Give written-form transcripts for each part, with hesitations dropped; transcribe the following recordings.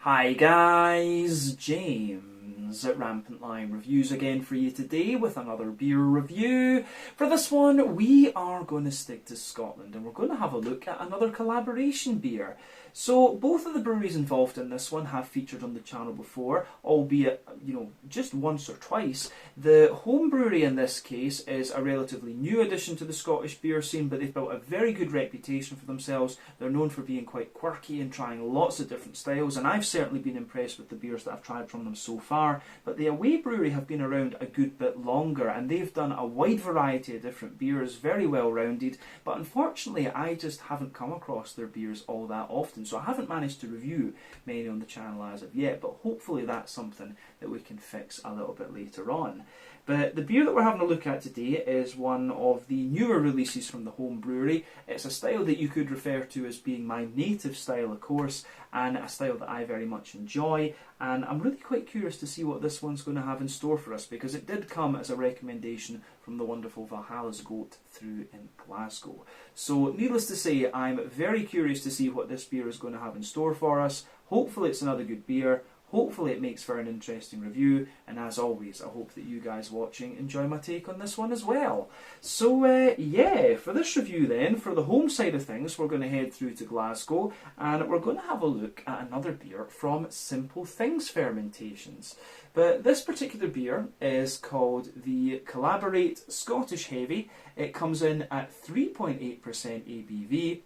Hi guys, James at Rampant Lion Reviews again for you today with another beer review. For this one we are going to stick to Scotland and we're going to have a look at another collaboration beer. So both of the breweries involved in this one have featured on the channel before, albeit, just once or twice. The home brewery in this case is a relatively new addition to the Scottish beer scene, but they've built a very good reputation for themselves. They're known for being quite quirky and trying lots of different styles, and I've certainly been impressed with the beers that I've tried from them so far. But the away brewery have been around a good bit longer, and they've done a wide variety of different beers, very well rounded, but unfortunately I just haven't come across their beers all that often. So I haven't managed to review many on the channel as of yet, but hopefully that's something that we can fix a little bit later on. But the beer that we're having a look at today is one of the newer releases from the home brewery. It's a style that you could refer to as being my native style, of course, and a style that I very much enjoy. And I'm really quite curious to see what this one's going to have in store for us, because it did come as a recommendation from the wonderful Valhalla's Goat through in Glasgow. So needless to say, I'm very curious to see what this beer is going to have in store for us. Hopefully it's another good beer. Hopefully it makes for an interesting review, and as always I hope that you guys watching enjoy my take on this one as well. So yeah, for this review then, for the home side of things, we're going to head through to Glasgow and we're going to have a look at another beer from Simple Things Fermentations. But this particular beer is called the Collaborate Scottish Heavy. It comes in at 3.8% ABV,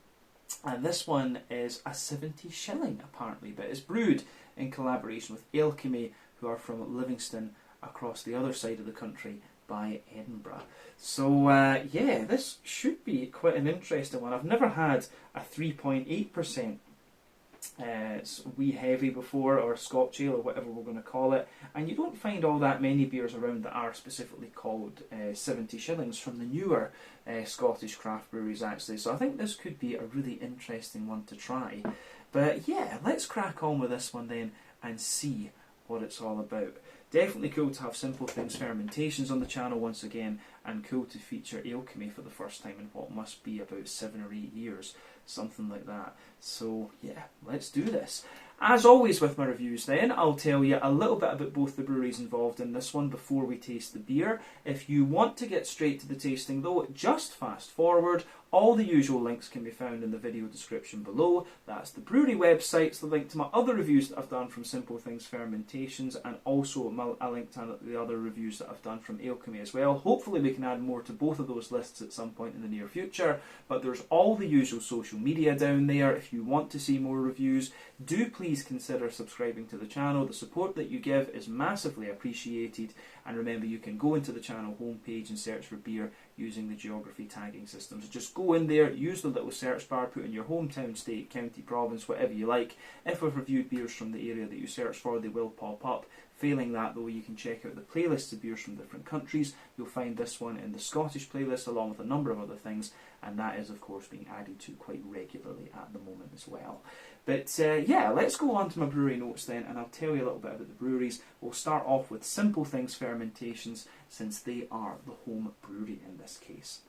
and this one is a 70 shilling apparently, but it's brewed in collaboration with Alechemy, who are from Livingston across the other side of the country by Edinburgh. So yeah, this should be quite an interesting one. I've never had a 3.8% wee heavy before, or Scotch ale, or whatever we're going to call it, and you don't find all that many beers around that are specifically called 70 shillings from the newer Scottish craft breweries actually. So I think this could be a really interesting one to try. But yeah, let's crack on with this one then and see what it's all about. Definitely cool to have Simple Things Fermentations on the channel once again, and cool to feature Alchemy for the first time in what must be about 7 or 8 years, something like that. So yeah, let's do this. As always with my reviews then, I'll tell you a little bit about both the breweries involved in this one before we taste the beer. If you want to get straight to the tasting though, just fast forward. All the usual links can be found in the video description below. That's the brewery websites, the link to my other reviews that I've done from Simple Things Fermentations, and also a link to the other reviews that I've done from Alchemy as well. Hopefully we can add more to both of those lists at some point in the near future, but there's all the usual social media down there. If you want to see more reviews, do please consider subscribing to the channel. The support that you give is massively appreciated, and remember you can go into the channel homepage and search for beer using the geography tagging system. So just go in there, use the little search bar, put in your hometown, state, county, province, whatever you like. If we've reviewed beers from the area that you search for, they will pop up. Failing that though, you can check out the playlists of beers from different countries. You'll find this one in the Scottish playlist along with a number of other things, and that is of course being added to quite regularly at the moment as well. But yeah, let's go on to my brewery notes then, and I'll tell you a little bit about the breweries. We'll start off with Simple Things Fermentations, since they are the home brewery in this case.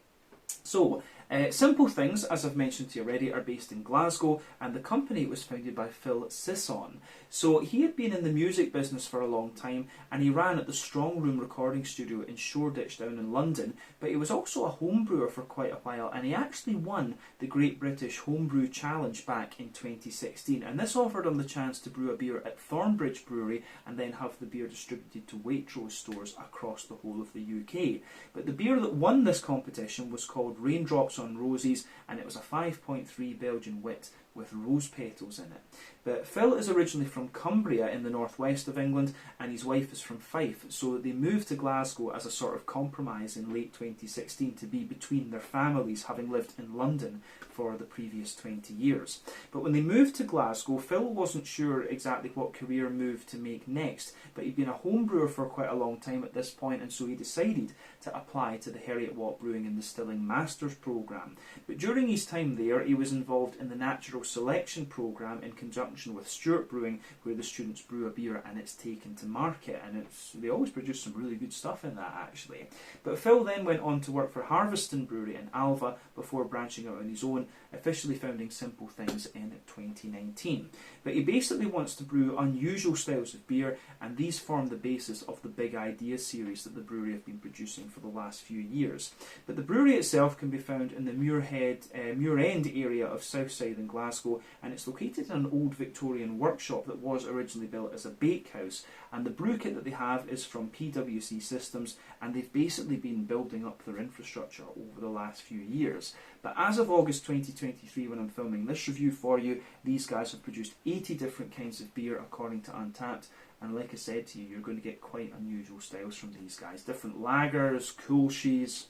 So, Simple Things, as I've mentioned to you already, are based in Glasgow, and the company was founded by Phil Sisson. So he had been in the music business for a long time, and he ran at the Strong Room recording studio in Shoreditch down in London, but he was also a home brewer for quite a while, and he actually won the Great British Homebrew Challenge back in 2016, and this offered him the chance to brew a beer at Thornbridge Brewery and then have the beer distributed to Waitrose stores across the whole of the UK. But the beer that won this competition was called Raindrops on Roses, and it was a 5.3 Belgian wit with rose petals in it. But Phil is originally from Cumbria in the northwest of England, and his wife is from Fife, so they moved to Glasgow as a sort of compromise in late 2016 to be between their families, having lived in London for the previous 20 years. But when they moved to Glasgow, Phil wasn't sure exactly what career move to make next, but he'd been a home brewer for quite a long time at this point, and so he decided to apply to the Heriot Watt Brewing and Distilling Masters programme. But during his time there, he was involved in the natural natural selection programme in conjunction with Stewart Brewing, where the students brew a beer and it's taken to market, and they always produce some really good stuff in that actually. But Phil then went on to work for Harveston Brewery in Alva before branching out on his own, officially founding Simple Things in 2019. But he basically wants to brew unusual styles of beer, and these form the basis of the Big Idea series that the brewery have been producing for the last few years. But the brewery itself can be found in the Muir End area of Southside in Glasgow, and it's located in an old Victorian workshop that was originally built as a bakehouse. And the brew kit that they have is from PwC Systems, and they've basically been building up their infrastructure over the last few years. But as of August 2023, when I'm filming this review for you, these guys have produced 80 different kinds of beer according to Untappd. And like I said to you, you're going to get quite unusual styles from these guys. Different lagers, coolshies,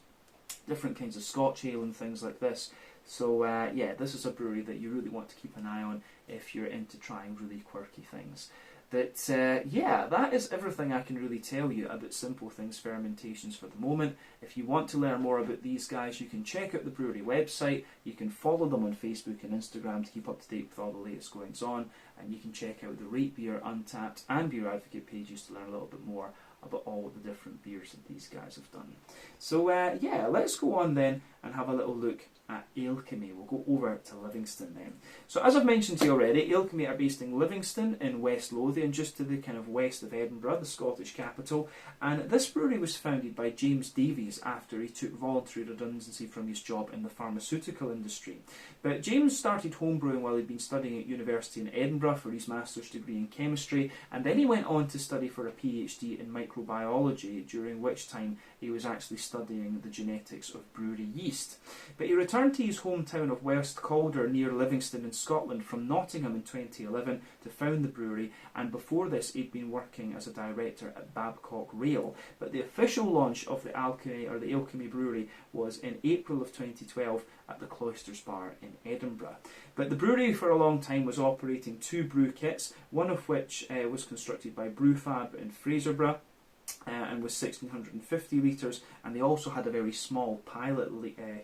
different kinds of Scotch ale and things like this. So yeah, this is a brewery that you really want to keep an eye on if you're into trying really quirky things. But yeah, that is everything I can really tell you about Simple Things Fermentations for the moment. If you want to learn more about these guys, you can check out the brewery website, you can follow them on Facebook and Instagram to keep up to date with all the latest goings on, and you can check out the Rate Beer, Untappd and Beer Advocate pages to learn a little bit more about all the different beers that these guys have done. So yeah, let's go on then and have a little look at Alechemy. We'll go over to Livingston then. So as I've mentioned to you already, Alechemy are based in Livingston in West Lothian, just to the kind of west of Edinburgh, the Scottish capital. And this brewery was founded by James Davies after he took voluntary redundancy from his job in the pharmaceutical industry. But James started homebrewing while he'd been studying at university in Edinburgh for his master's degree in chemistry, and then he went on to study for a PhD in microbiology, during which time he was actually studying the genetics of brewery yeast. But he returned to his hometown of West Calder near Livingston in Scotland from Nottingham in 2011 to found the brewery, and before this he'd been working as a director at Babcock Rail. But the official launch of the Alchemy Brewery was in April of 2012 at the Cloisters Bar in Edinburgh. But the brewery for a long time was operating two brew kits, one of which was constructed by Brewfab in Fraserburgh, and was 1650 litres, and they also had a very small pilot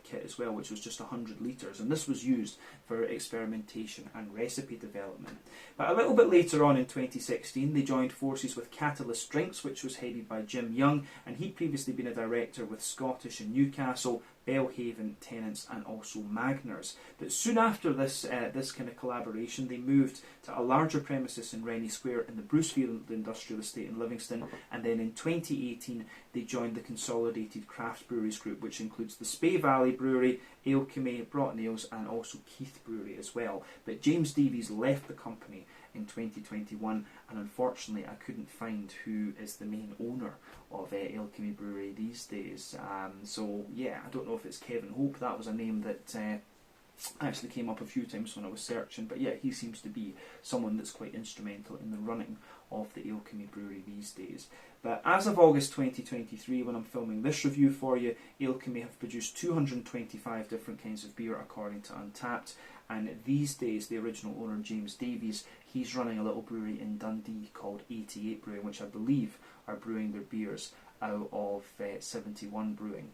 kit as well, which was just 100 litres, and this was used for experimentation and recipe development. But a little bit later on in 2016 they joined forces with Catalyst Drinks, which was headed by Jim Young, and he'd previously been a director with Scottish in Newcastle, Belhaven, Tennent's and also Magners. But soon after this kind of collaboration, they moved to a larger premises in Rennie Square in the Brucefield Industrial Estate in Livingston, and then in 2018 they joined the Consolidated Craft Breweries Group, which includes the Spey Valley Brewery, Alechemy, Broughton Ales and also Keith Brewery as well. But James Davies left the company in 2021, and unfortunately I couldn't find who is the main owner of Alchemy Brewery these days. So yeah, I don't know if it's Kevin Hope. That was a name that actually came up a few times when I was searching, but yeah, he seems to be someone that's quite instrumental in the running of the Alchemy Brewery these days. But as of August 2023, when I'm filming this review for you, Alchemy have produced 225 different kinds of beer according to Untappd, and these days the original owner, James Davies, he's running a little brewery in Dundee called 88 Brewing, which I believe are brewing their beers out of 71 Brewing.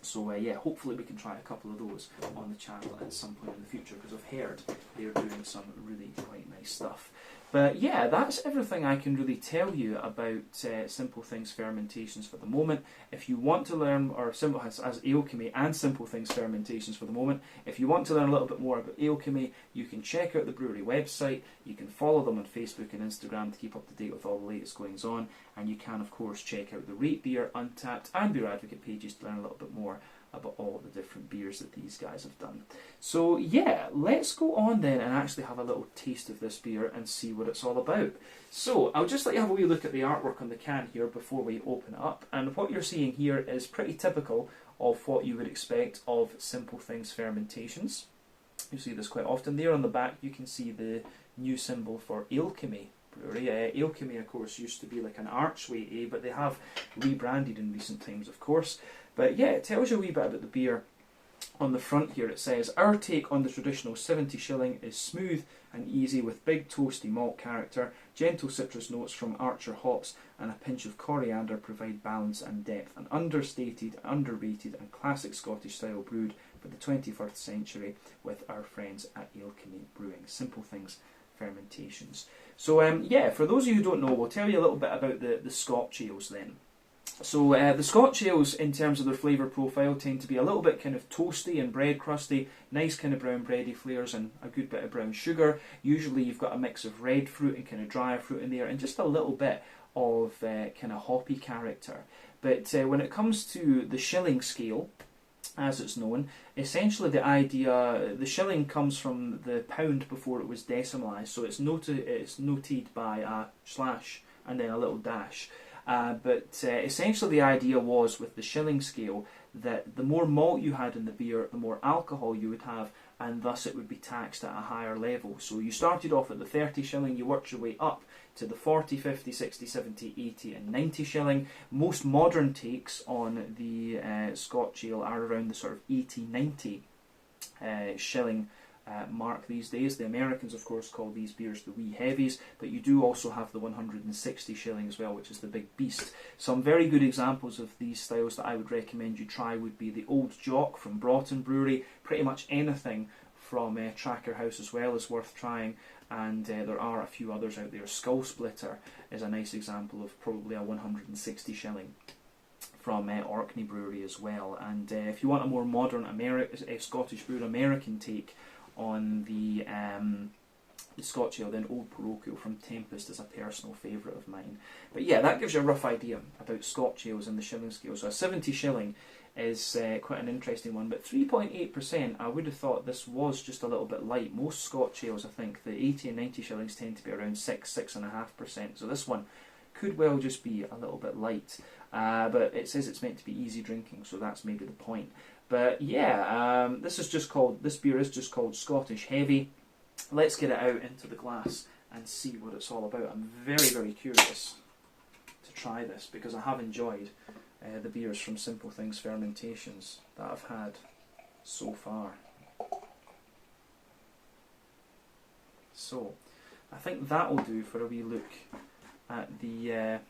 So yeah, hopefully we can try a couple of those on the channel at some point in the future, because I've heard they're doing some really quite nice stuff. But yeah, that's everything I can really tell you about Simple Things Fermentations for the moment. If you want to learn, or Simple as Alchemy and Simple Things Fermentations for the moment, if you want to learn a little bit more about Alchemy, you can check out the brewery website, you can follow them on Facebook and Instagram to keep up to date with all the latest goings on, and you can of course check out the Rate Beer, Untappd and Beer Advocate pages to learn a little bit more about all the different beers that these guys have done. So yeah, let's go on then and actually have a little taste of this beer and see what it's all about. So I'll just let you have a wee look at the artwork on the can here before we open it up, and what you're seeing here is pretty typical of what you would expect of Simple Things Fermentations. You see this quite often. There on the back you can see the new symbol for Alchemy Brewery. Alchemy of course used to be like an archway, but they have rebranded in recent times of course. But yeah, it tells you a wee bit about the beer. On the front here it says, "Our take on the traditional 70 shilling is smooth and easy with big toasty malt character, gentle citrus notes from Archer hops and a pinch of coriander provide balance and depth. An understated, underrated and classic Scottish style brewed for the 21st century with our friends at Alchemy Brewing. Simple Things Fermentations. So yeah, for those of you who don't know, we'll tell you a little bit about the Scotch ales then. So the Scotch ales, in terms of their flavour profile, tend to be a little bit kind of toasty and bread crusty, nice kind of brown bready flavours and a good bit of brown sugar. Usually you've got a mix of red fruit and kind of drier fruit in there, and just a little bit of kind of hoppy character. But when it comes to the shilling scale, as it's known, essentially the shilling comes from the pound before it was decimalised, so it's noted by a slash and then a little dash. But essentially the idea was, with the shilling scale, that the more malt you had in the beer, the more alcohol you would have, and thus it would be taxed at a higher level. So you started off at the 30 shilling, you worked your way up to the 40, 50, 60, 70, 80 and 90 shilling. Most modern takes on the Scotch ale are around the sort of 80, 90 shilling mark these days. The Americans, of course, call these beers the wee heavies, but you do also have the 160 shilling as well, which is the big beast. Some very good examples of these styles that I would recommend you try would be the Old Jock from Broughton Brewery. Pretty much anything from Tracker House as well is worth trying, and there are a few others out there. Skull Splitter is a nice example of probably a 160 shilling from Alchemy Brewery as well. And if you want a more modern Scottish brewed American take on the Scotch ale, then Old Parochial from Tempest is a personal favourite of mine. But yeah, that gives you a rough idea about Scotch ales and the shilling scale. So a 70 shilling is quite an interesting one, but 3.8%, I would have thought this was just a little bit light. Most Scotch ales, I think, the 80 and 90 shillings tend to be around 6.5%, so this one could well just be a little bit light. But it says it's meant to be easy drinking, so that's maybe the point. But yeah, this beer is just called Scottish Heavy. Let's get it out into the glass and see what it's all about. I'm very, very curious to try this, because I have enjoyed the beers from Simple Things Fermentations that I've had so far. So I think that will do for a wee look at the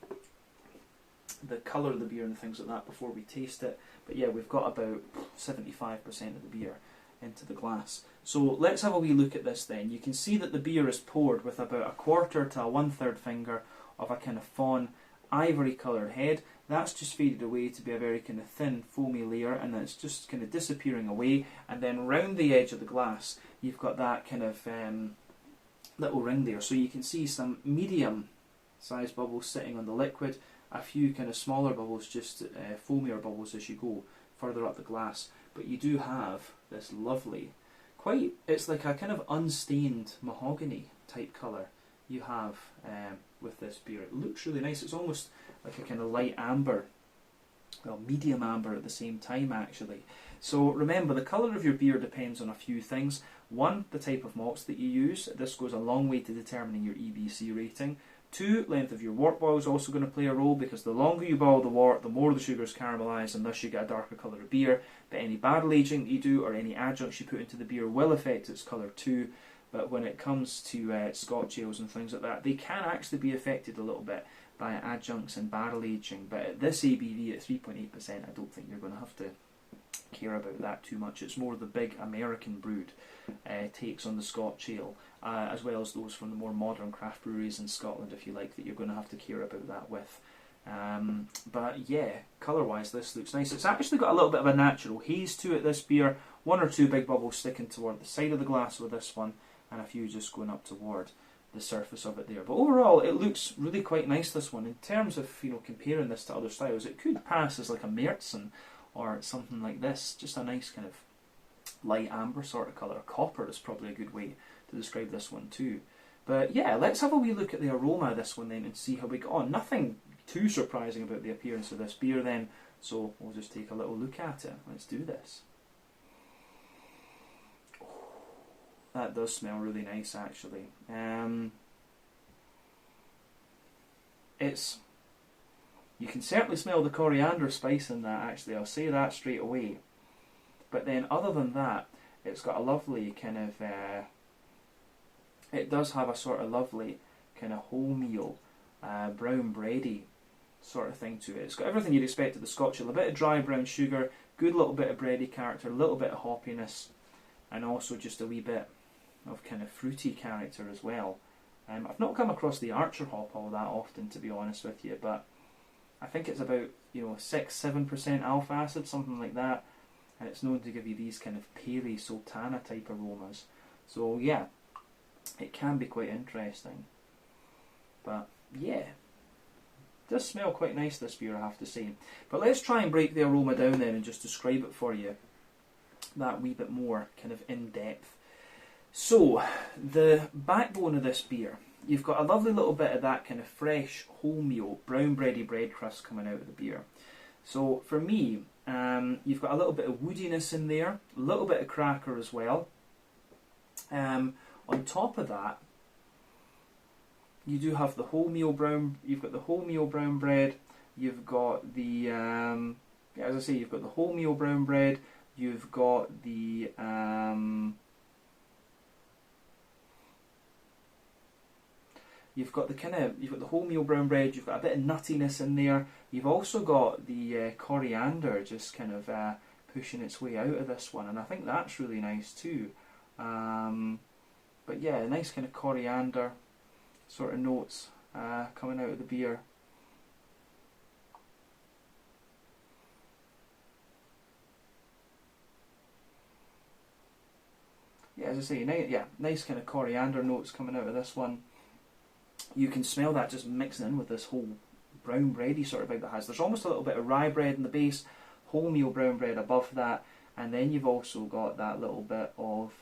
colour of the beer and things like that before we taste it. But yeah, we've got about 75% of the beer into the glass. So let's have a wee look at this then. You can see that the beer is poured with about a quarter to a 1/3 finger of a kind of fawn ivory coloured head. That's just faded away to be a very kind of thin foamy layer, and then it's just kind of disappearing away. And then round the edge of the glass you've got that kind of little ring there. So you can see some medium sized bubbles sitting on the liquid, a few kind of smaller bubbles, just foamier bubbles as you go further up the glass. But you do have this lovely, it's like a kind of unstained mahogany type colour you have with this beer. It looks really nice. It's almost like a kind of light amber, well, medium amber at the same time actually. So remember, the colour of your beer depends on a few things. One, the type of malts that you use. This goes a long way to determining your EBC rating. Two, length of your wort boil is also going to play a role, because the longer you boil the wort, the more the sugars caramelise, and thus you get a darker colour of beer. But any barrel aging that you do, or any adjuncts you put into the beer, will affect its colour too. But when it comes to Scotch ales and things like that, they can actually be affected a little bit by adjuncts and barrel aging. But at this ABV at 3.8%, I don't think you're going to have to care about that too much. It's more the big American brewed takes on the Scotch ale, as well as those from the more modern craft breweries in Scotland, if you like, that you're going to have to care about that with. But yeah, colour wise this looks nice. It's actually got a little bit of a natural haze to it, this beer. One or two big bubbles sticking toward the side of the glass with this one, and a few just going up toward the surface of it there. But overall it looks really quite nice, this one. In terms of, you know, comparing this to other styles, it could pass as like a Märzen or something like this. Just a nice kind of light amber sort of colour. Copper is probably a good way to describe this one too. But yeah, let's have a wee look at the aroma of this one then and see how we get on. Nothing too surprising about the appearance of this beer then, so we'll just take a little look at it. Let's do this. That does smell really nice actually. You can certainly smell the coriander spice in that actually, I'll say that straight away. But then other than that, it's got a lovely kind of, it does have a sort of lovely kind of wholemeal, brown bready sort of thing to it. It's got everything you'd expect of the Scotch ale. A bit of dry brown sugar, good little bit of bready character, a little bit of hoppiness, and also just a wee bit of kind of fruity character as well. I've not come across the Archer hop all that often, to be honest with you, but I think it's about 6-7% alpha acid, something like that, and it's known to give you these kind of peely sultana type aromas. So yeah, it can be quite interesting. But yeah, does smell quite nice, this beer, I have to say. But let's try and break the aroma down then and just describe it for you that wee bit more kind of in depth. So the backbone of this beer, you've got a lovely little bit of that kind of fresh wholemeal brown bready bread crust coming out of the beer. So for me, you've got a little bit of woodiness in there, a little bit of cracker as well. On top of that, you do have the wholemeal brown. You've got the wholemeal brown bread. You've got the as I say, you've got the wholemeal brown bread. You've got the you've got the wholemeal brown bread. You've got a bit of nuttiness in there. You've also got the coriander just kind of pushing its way out of this one, and I think that's really nice too. But yeah, a nice kind of coriander sort of notes coming out of the beer. Yeah, as I say, nice kind of coriander notes coming out of this one. You can smell that just mixing in with this whole brown bready sort of vibe that has. There's almost a little bit of rye bread in the base, wholemeal brown bread above that, and then you've also got that little bit of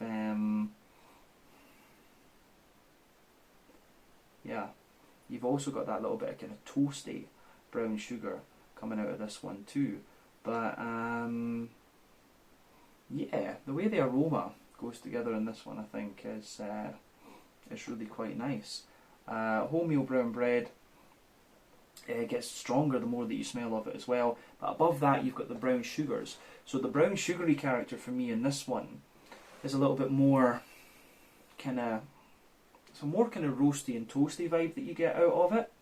you've also got that little bit of kind of toasty brown sugar coming out of this one too. But yeah, the way the aroma goes together in this one, I think, is really quite nice. Wholemeal brown bread gets stronger the more that you smell of it as well. But above that, you've got the brown sugars. So the brown sugary character for me in this one is a little bit more kind of, it's a more kind of roasty and toasty vibe that you get out of it.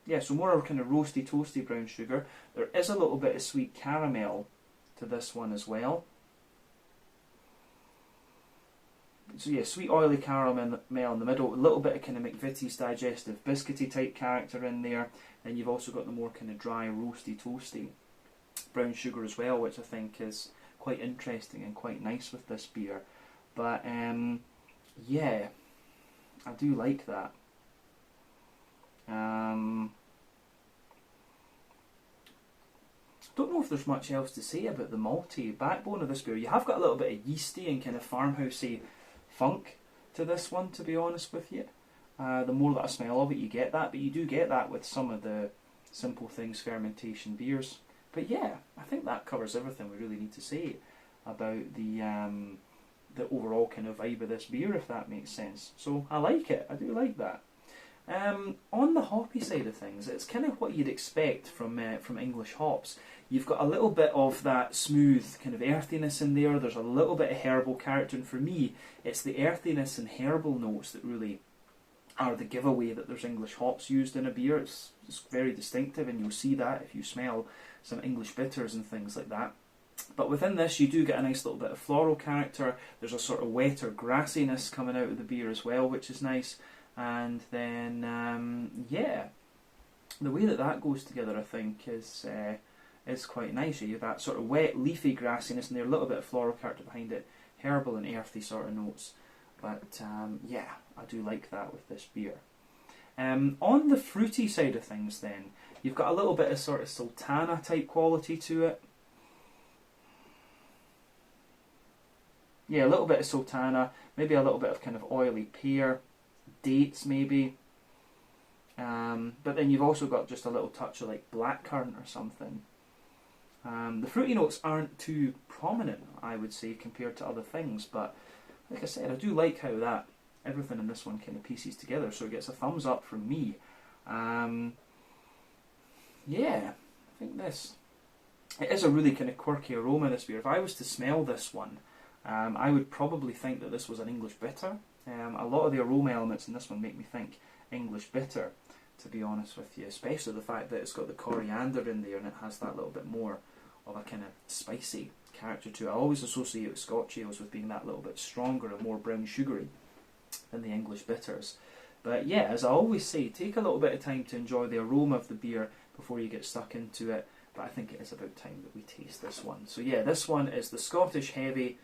Yeah, so more kind of roasty, toasty brown sugar. There is a little bit of sweet caramel to this one as well. So yeah, sweet oily caramel in the middle, a little bit of kind of McVitie's digestive biscuity type character in there. Then you've also got the more kind of dry, roasty, toasty brown sugar as well, which I think is quite interesting and quite nice with this beer. But yeah, I do like that. Don't know if there's much else to say about the malty backbone of this beer. You have got a little bit of yeasty and kind of farmhousey funk to this one, to be honest with you. The more that I smell of it, you get that, but you do get that with some of the Simple Things fermentation beers. But yeah, I think that covers everything we really need to say about the overall kind of vibe of this beer, if that makes sense. So I like it, I do like that. On the hoppy side of things, it's kind of what you'd expect from English hops. You've got a little bit of that smooth kind of earthiness in there. There's a little bit of herbal character, and for me, it's the earthiness and herbal notes that really are the giveaway that there's English hops used in a beer. It's very distinctive, and you'll see that if you smell some English bitters and things like that. But within this, you do get a nice little bit of floral character. There's a sort of wetter grassiness coming out of the beer as well, which is nice. And then, yeah, the way that goes together, I think, is quite nice. You have that sort of wet, leafy grassiness, and there's a little bit of floral character behind it, herbal and earthy sort of notes. But yeah, I do like that with this beer. On the fruity side of things, then, you've got a little bit of sort of sultana type quality to it. Yeah, a little bit of sultana, maybe a little bit of kind of oily pear, dates maybe. But then you've also got just a little touch of like blackcurrant or something. The fruity notes aren't too prominent, I would say, compared to other things, but like I said, I do like how that everything in this one kind of pieces together, so it gets a thumbs up from me. Yeah, I think it is a really kind of quirky aroma, this beer. If I was to smell this one, I would probably think that this was an English bitter. A lot of the aroma elements in this one make me think English bitter, to be honest with you, especially the fact that it's got the coriander in there and it has that little bit more of a kind of spicy character to it. I always associate Scotch ales with being that little bit stronger and more brown sugary than the English bitters. But yeah, as I always say, take a little bit of time to enjoy the aroma of the beer before you get stuck into it. But I think it is about time that we taste this one. So yeah, this one is the Scottish Heavy,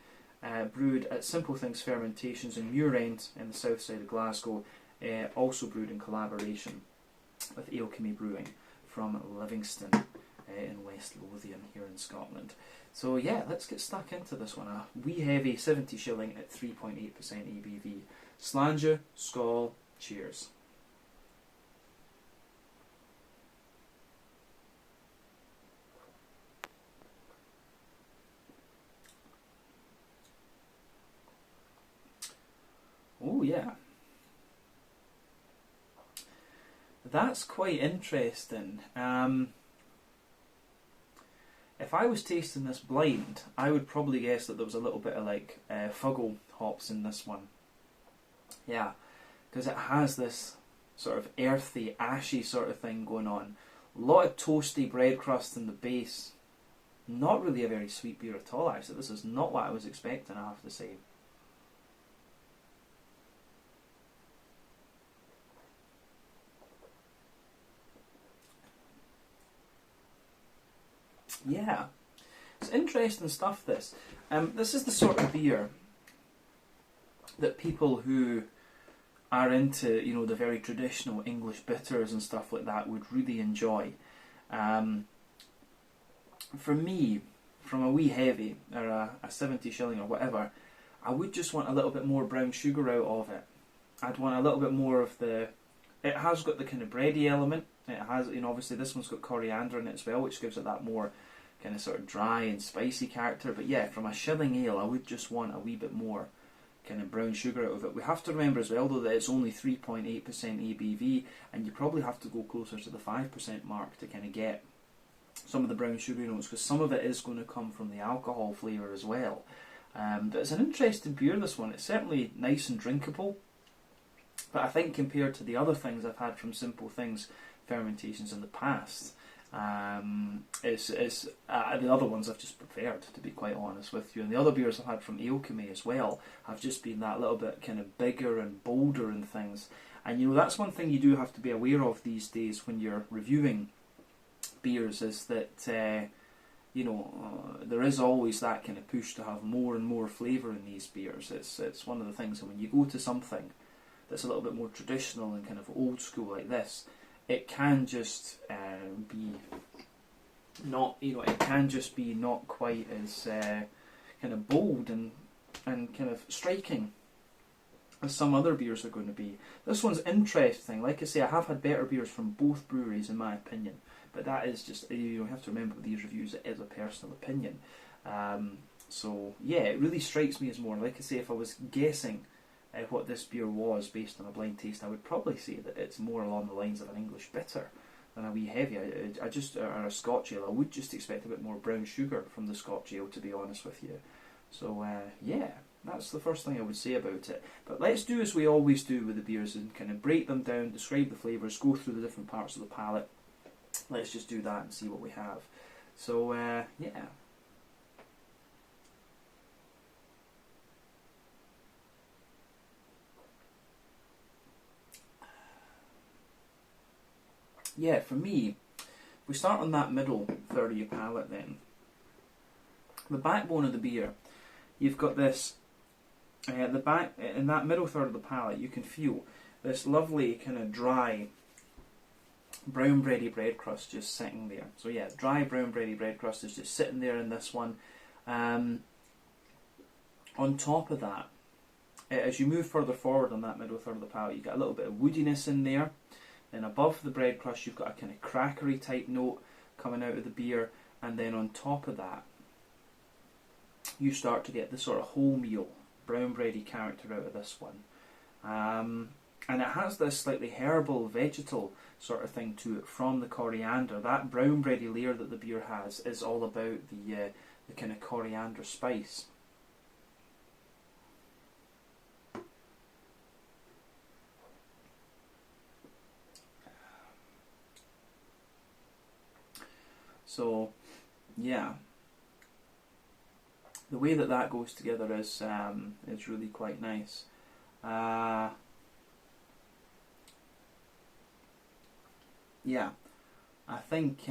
brewed at Simple Things Fermentations in Muirend in the south side of Glasgow, also brewed in collaboration with Alchemy Brewing from Livingston in West Lothian here in Scotland. So yeah, let's get stuck into this one. A wee heavy 70 shilling at 3.8% ABV. Slàinte, skål, cheers. Oh yeah. That's quite interesting. If I was tasting this blind, I would probably guess that there was a little bit of like fuggle hops in this one. Yeah, because it has this sort of earthy, ashy sort of thing going on. A lot of toasty bread crust in the base. Not really a very sweet beer at all, actually. This is not what I was expecting, I have to say. Yeah, it's interesting stuff, this. This is the sort of beer that people who are into, you know, the very traditional English bitters and stuff like that would really enjoy. For me, from a wee heavy, or a 70 shilling or whatever, I would just want a little bit more brown sugar out of it. I'd want a little bit more of the... It has got the kind of bready element. It has, you know, obviously this one's got coriander in it as well, which gives it that more kind of sort of dry and spicy character. But yeah, from a shilling ale, I would just want a wee bit more kind of brown sugar out of it. We have to remember as well, though, that it's only 3.8% ABV, and you probably have to go closer to the 5% mark to kind of get some of the brown sugary notes, because some of it is going to come from the alcohol flavour as well. But it's an interesting beer, this one. It's certainly nice and drinkable, but I think compared to the other things I've had from Simple Things Fermentations in the past, the other ones I've just preferred, to be quite honest with you. And the other beers I've had from Alchemy as well have just been that little bit kind of bigger and bolder and things. And you know, that's one thing you do have to be aware of these days when you're reviewing beers, is that you know, there is always that kind of push to have more and more flavour in these beers. It's one of the things, and when you go to something that's a little bit more traditional and kind of old school like this, it can just be not, you know, it can just be not quite as kind of bold and kind of striking as some other beers are going to be. This one's interesting. Like I say, I have had better beers from both breweries in my opinion, but that is just, you have to remember with these reviews, it is a personal opinion. So yeah, it really strikes me as more, like I say, if I was guessing what this beer was based on a blind taste, I would probably say that it's more along the lines of an English bitter than a wee heavy. I just, or a Scotch ale, I would just expect a bit more brown sugar from the Scotch ale, to be honest with you. So yeah, that's the first thing I would say about it. But let's do as we always do with the beers and kind of break them down, describe the flavours, go through the different parts of the palate. Let's just do that and see what we have. So yeah. Yeah, for me, if we start on that middle third of your palate then, the backbone of the beer, you've got this, in that middle third of the palate, you can feel this lovely kind of dry, brown bready bread crust just sitting there. So yeah, dry brown bready bread crust is just sitting there in this one. On top of that, as you move further forward on that middle third of the palate, you get a little bit of woodiness in there. Then above the bread crust, you've got a kind of crackery type note coming out of the beer, and then on top of that, you start to get the sort of wholemeal, brown bready character out of this one. And it has this slightly herbal, vegetal sort of thing to it from the coriander. That brown bready layer that the beer has is all about the kind of coriander spice. So, yeah, the way that that goes together is really quite nice. Yeah, I think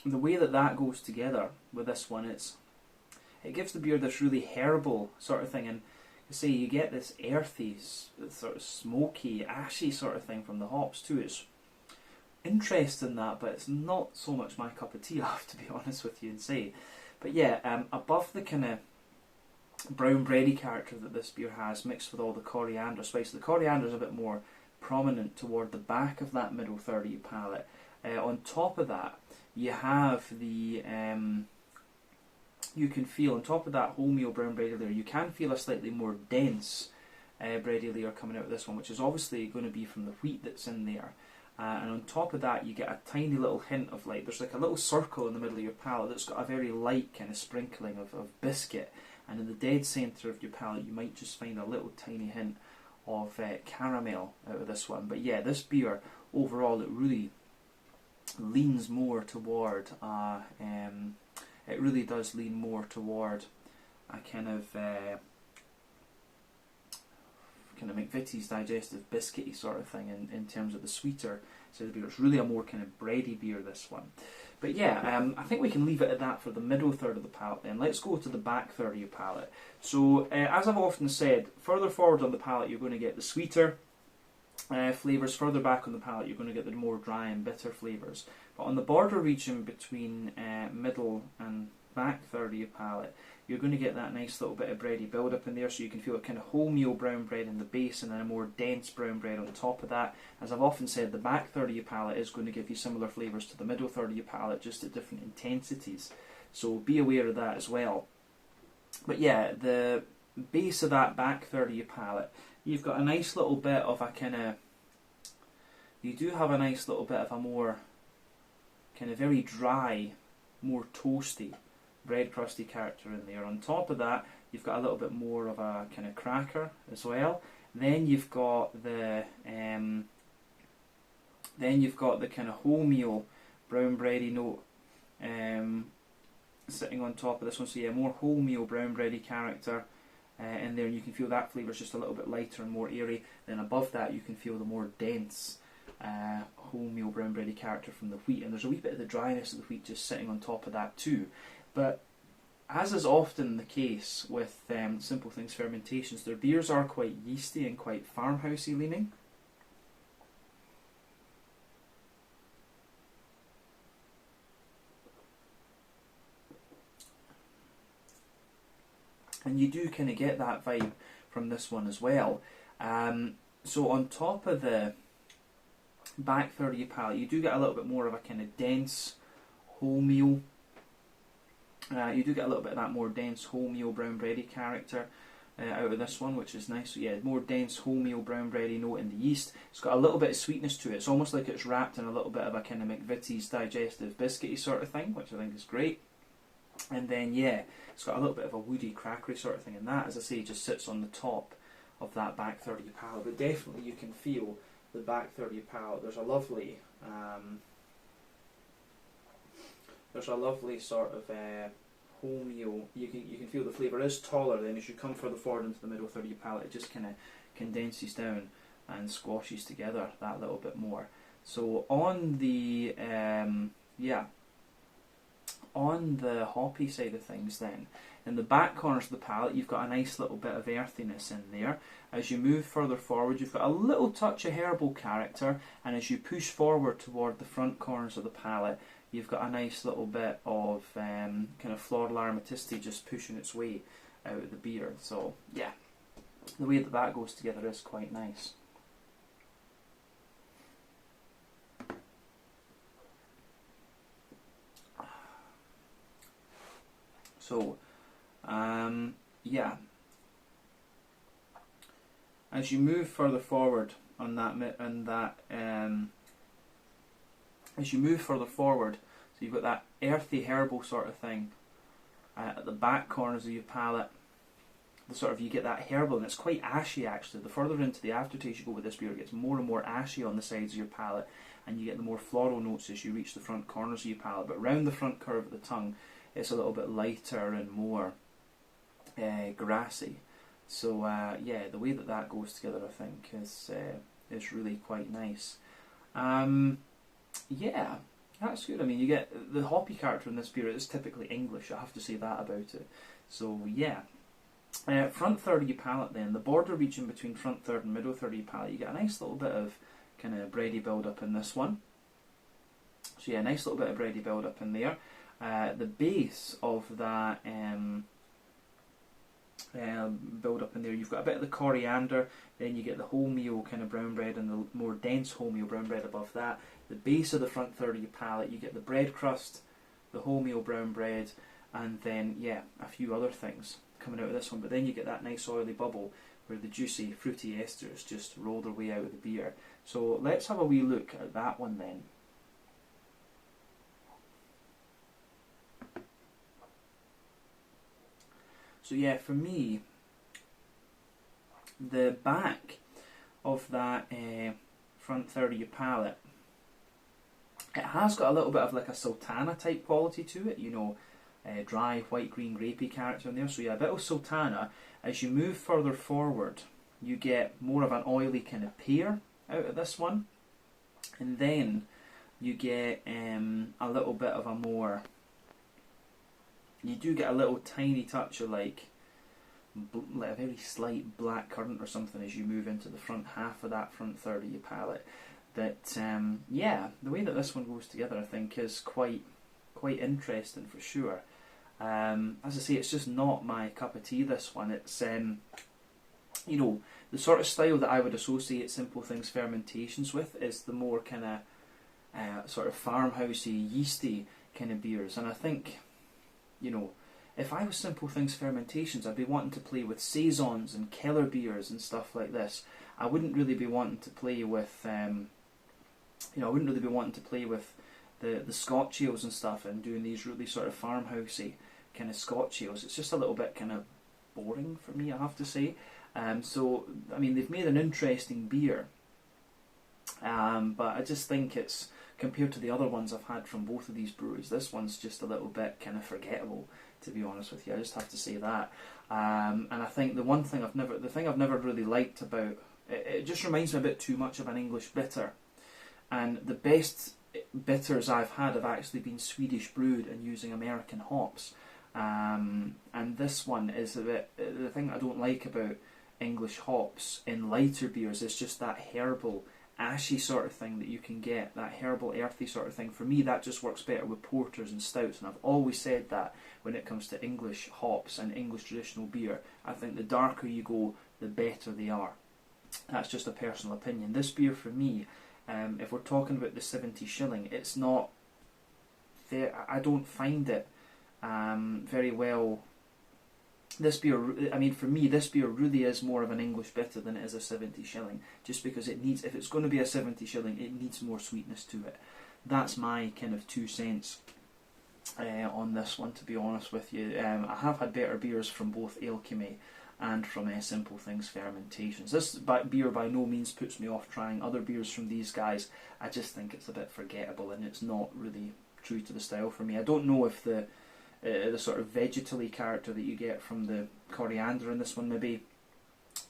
the way that that goes together with this one, it gives the beer this really herbal sort of thing, and you say you get this earthy, sort of smoky, ashy sort of thing from the hops too. It's interesting that, but it's not so much my cup of tea, I have to be honest with you and say. But yeah, above the kind of brown bready character that this beer has, mixed with all the coriander spice. The coriander is a bit more prominent toward the back of that middle third of your palate. On top of that, you have the you can feel on top of that wholemeal brown bready layer, you can feel a slightly more dense bready layer coming out of this one, which is obviously going to be from the wheat that's in there. And on top of that, you get a tiny little hint of, like, there's like a little circle in the middle of your palate that's got a very light kind of sprinkling of biscuit, and in the dead centre of your palate you might just find a little tiny hint of caramel out of this one. But yeah, this beer overall, it really leans more toward it really does lean more toward a kind of McVitie's digestive biscuity sort of thing in terms of the sweeter side of the beer. It's really a more kind of bready beer, this one. But yeah, I think we can leave it at that for the middle third of the palate then. Let's go to the back third of your palate. So as I've often said, further forward on the palate you're going to get the sweeter flavours. Further back on the palate you're going to get the more dry and bitter flavours. But on the border region between middle and back third of your palate, you're going to get that nice little bit of bready build up in there, so you can feel a kind of wholemeal brown bread in the base and then a more dense brown bread on top of that. As I've often said, the back third of your palate is going to give you similar flavours to the middle third of your palate, just at different intensities. So be aware of that as well. But yeah, the base of that back third of your palate, you've got a nice little bit of a kind of, you do have a nice little bit of a more kind of very dry, more toasty, bread crusty character in there. On top of that, you've got a little bit more of a kind of cracker as well. Then you've got the kind of wholemeal brown bready note sitting on top of this one. So yeah, more wholemeal brown bready character in there, and you can feel that flavour's just a little bit lighter and more airy. Then above that, you can feel the more dense wholemeal brown bready character from the wheat, and there's a wee bit of the dryness of the wheat just sitting on top of that too. But as is often the case with Simple Things Fermentations, their beers are quite yeasty and quite farmhousey leaning. And you do kind of get that vibe from this one as well. So on top of the back third of your palate, you do get a little bit more of a kind of dense wholemeal. You do get a little bit of that more dense wholemeal brown bready character out of this one, which is nice. So yeah, more dense wholemeal brown bready note in the yeast. It's got a little bit of sweetness to it. It's almost like it's wrapped in a little bit of a kind of McVitie's digestive biscuity sort of thing, which I think is great. And then yeah, it's got a little bit of a woody, crackery sort of thing, and that, as I say, just sits on the top of that back third of your palate. But definitely you can feel the back third of your palate. There's a lovely sort of wholemeal. You can feel the flavour is taller. Then as you come further forward into the middle third of your palate, it just kind of condenses down and squashes together that little bit more. So on the on the hoppy side of things, then in the back corners of the palate, you've got a nice little bit of earthiness in there. As you move further forward, you've got a little touch of herbal character, and as you push forward toward the front corners of the palate, you've got a nice little bit of kind of floral aromaticity just pushing its way out of the beer. So yeah, the way that that goes together is quite nice. So yeah, as you move further forward on that, as you move further forward, so you've got that earthy herbal sort of thing at the back corners of your palate. The sort of, you get that herbal, and it's quite ashy actually. The further into the aftertaste you go with this beer, it gets more and more ashy on the sides of your palate. and you get the more floral notes as you reach the front corners of your palate. But round the front curve of the tongue, it's a little bit lighter and more grassy. So yeah, the way that that goes together, I think, is really quite nice. Yeah, that's good. I mean, you get the hoppy character in this beer is typically English, I have to say that about it. So yeah. Front third of your palate then, the border region between front third and middle third of your palate, you get a nice little bit of kind of bready build up in this one. So yeah, a nice little bit of bready build up in there. The base of that build up in there, you've got a bit of the coriander, then you get the wholemeal kind of brown bread and the more dense wholemeal brown bread above that. The base of the front third of your palate, you get the bread crust, the wholemeal brown bread, and then yeah, a few other things coming out of this one. But then you get that nice oily bubble where the juicy fruity esters just roll their way out of the beer. So let's have a wee look at that one then. So yeah, for me, the back of that front third of your palate, it has got a little bit of like a sultana type quality to it, you know, dry white green grapey character in there. So yeah, a bit of sultana. As you move further forward, you get more of an oily kind of pear out of this one, and then you get a little bit of a more, you do get a little tiny touch of like a very slight black currant or something as you move into the front half of that front third of your palate. That yeah, the way that this one goes together, I think, is quite interesting for sure. As I say, it's just not my cup of tea, this one. It's you know, the sort of style that I would associate Simple Things Fermentations with is the more kind of sort of farmhousey, yeasty kind of beers. And I think, you know, if I was Simple Things Fermentations, I'd be wanting to play with saisons and Keller beers and stuff like this. I wouldn't really be wanting to play with, you know, I wouldn't really be wanting to play with the Scotch ales and stuff and doing these really sort of farmhousey kind of Scotch ales. It's just a little bit kind of boring for me, I have to say. So, I mean, they've made an interesting beer, but I just think it's, compared to the other ones I've had from both of these breweries, this one's just a little bit kind of forgettable, to be honest with you. I just have to say that. And I think the thing I've never really liked about it just reminds me a bit too much of an English bitter. And the best bitters I've had have actually been Swedish brewed and using American hops. And this one is a bit, the thing I don't like about English hops in lighter beers is just that herbal, ashy sort of thing that you can get, that herbal, earthy sort of thing. For me, that just works better with porters and stouts, and I've always said that when it comes to English hops and English traditional beer. I think the darker you go, the better they are. That's just a personal opinion. This beer for me, if we're talking about the 70 shilling, it's not fair. I don't find it very well. This beer, I mean, for me, this beer really is more of an English bitter than it is a 70 shilling, just because it needs, if it's going to be a 70 shilling, it needs more sweetness to it. That's my kind of 2 cents on this one, to be honest with you. I have had better beers from both Alchemy and from Simple Things Fermentations. This beer by no means puts me off trying other beers from these guys. I just think it's a bit forgettable and it's not really true to the style for me. I don't know if the sort of vegetally character that you get from the coriander in this one maybe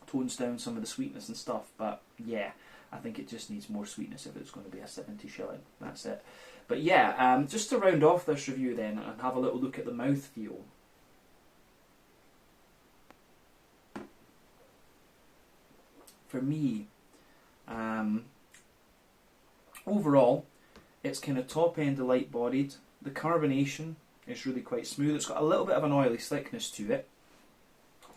tones down some of the sweetness and stuff, but yeah, I think it just needs more sweetness if it's going to be a 70 shilling. That's it. But yeah, just to round off this review then and have a little look at the mouthfeel. For me, overall, it's kind of top end of light bodied. The carbonation is really quite smooth. It's got a little bit of an oily slickness to it.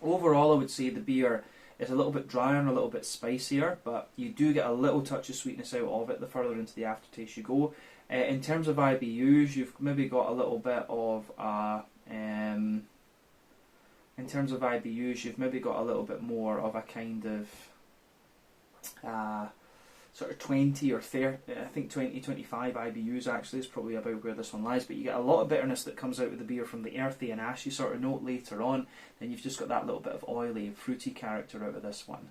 Overall, I would say the beer is a little bit drier and a little bit spicier, but you do get a little touch of sweetness out of it the further into the aftertaste you go. In terms of IBUs, you've maybe got a little bit of in terms of IBUs, you've maybe got a little bit more of a kind of sort of 20 or 30, I think 20, 25 IBUs actually is probably about where this one lies, but you get a lot of bitterness that comes out of the beer from the earthy and ashy sort of note later on. Then you've just got that little bit of oily, fruity character out of this one.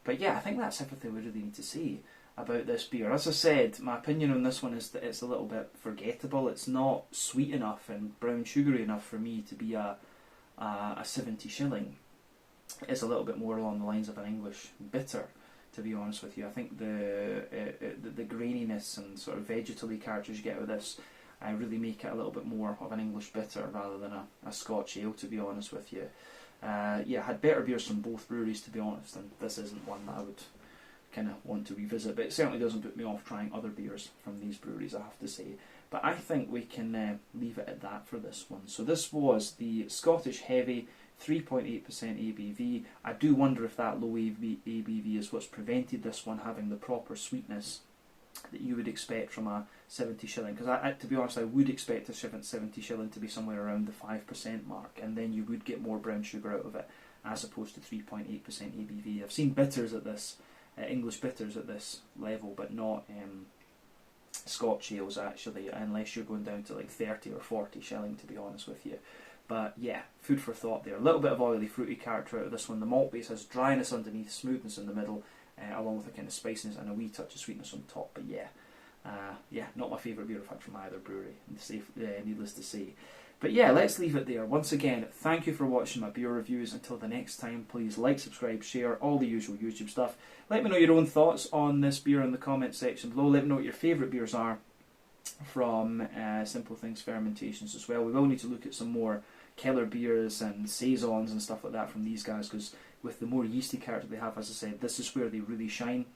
But yeah, I think that's everything we really need to see about this beer. As I said, my opinion on this one is that it's a little bit forgettable. It's not sweet enough and brown sugary enough for me to be a 70 shilling. It's a little bit more along the lines of an English bitter, to be honest with you. I think the graininess and sort of vegetally characters you get with this really make it a little bit more of an English bitter rather than a Scotch ale, to be honest with you. Yeah, I had better beers from both breweries, to be honest, and this isn't one that I would kind of want to revisit, but it certainly doesn't put me off trying other beers from these breweries, I have to say. But I think we can leave it at that for this one. So this was the Scottish Heavy 3.8% ABV. I do wonder if that low ABV is what's prevented this one having the proper sweetness that you would expect from a 70 shilling, because to be honest, I would expect a 70 shilling to be somewhere around the 5% mark, and then you would get more brown sugar out of it as opposed to 3.8% ABV. I've seen bitters at this, English bitters at this level, but not Scotch ales actually, unless you're going down to like 30 or 40 shilling, to be honest with you. But yeah, food for thought there. A little bit of oily, fruity character out of this one. The malt base has dryness underneath, smoothness in the middle, along with a kind of spiciness and a wee touch of sweetness on top. But yeah, not my favourite beer I've had from either brewery, needless to say. But yeah, let's leave it there. Once again, thank you for watching my beer reviews. Until the next time, please like, subscribe, share, all the usual YouTube stuff. Let me know your own thoughts on this beer in the comment section below. Let me know what your favourite beers are from Simple Things Fermentations as well. We will need to look at some more Keller beers and saisons and stuff like that from these guys, because with the more yeasty character they have, as I said, this is where they really shine.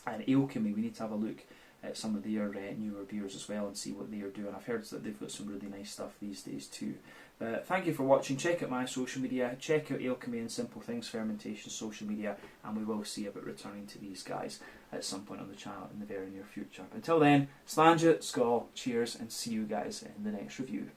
And Alchemy, we need to have a look at some of their newer beers as well and see what they are doing. I've heard that they've got some really nice stuff these days too. But thank you for watching. Check out my social media, check out Alchemy and Simple Things Fermentation social media, and we will see about returning to these guys at some point on the channel in the very near future. Until then, slàinte, skål, cheers, and see you guys in the next review.